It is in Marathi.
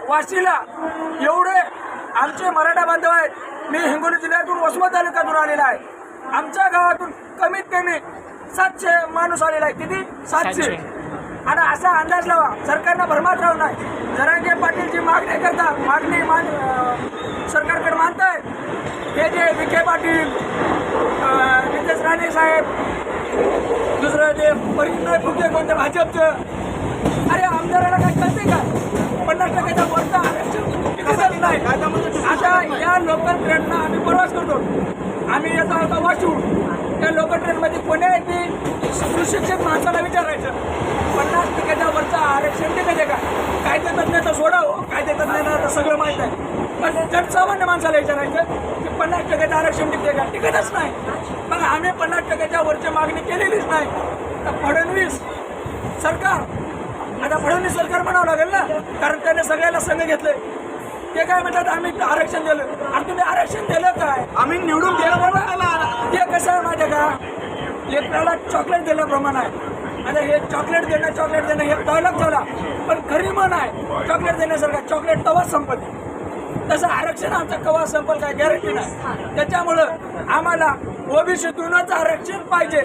वाशीला एवढे आमचे मराठा बांधव आहेत. मी हिंगोली जिल्ह्यातून वसमत तालुक्यातून आलेला आहे. आमच्या गावातून कमीत कमी 700 माणूस आलेला आहे. किती? 700. आणि असा अंदाज लावा, सरकारनं भरमात राहू नाही. जरांगे पाटील जी मागणी करतात, सरकारकडे मानताय. हे जे विखे पाटील, नितेश राणे साहेब, दुसरं ते परिणय फुके कोणत्या भाजपचं, अरे आमदाराला काय कळते का? 50% वरचा आरक्षण तिकीटच नाही. आता या लोकल ट्रेनला आम्ही प्रवास करतो. आम्ही येतो होता वाशू. त्या लोकल ट्रेनमध्ये कोणी आहे की सुशिक्षित माणसाला विचारायचं 50% वरचा आरक्षण तिकीट आहे का? कायदे तज्ञाचं सोडावं, कायदे तज्ञांना तर सगळं माहीत आहे. पण जनसामान्य माणसाला विचारायचं की 50% आरक्षण तिकीट आहे का? तिकीटच नाही. मग आम्ही 50% वरची मागणी केलेलीच नाही. तर फडणवीस सरकार, आता फडणवीस सरकार म्हणावं लागेल ना, कारण त्याने सगळ्याला संघ घेतले. ते काय म्हणतात आम्ही आरक्षण दिलं. आणि तुम्ही आरक्षण दिलं काय? आम्ही निवडून दिलं बरोबर. ते कसं आहे माहिती का, लेकराला चॉकलेट दिल्याप्रमाणे आहे. आता हे चॉकलेट देणं हे टॉयलट ठेवला, पण खरी मन आहे चॉकलेट देण्यासारखं. चॉकलेट तवाच संपत, तसं आरक्षण आमचं कवा संपल काय गॅरंटी नाही. त्याच्यामुळं आम्हाला ओबीसीतूनच आरक्षण पाहिजे.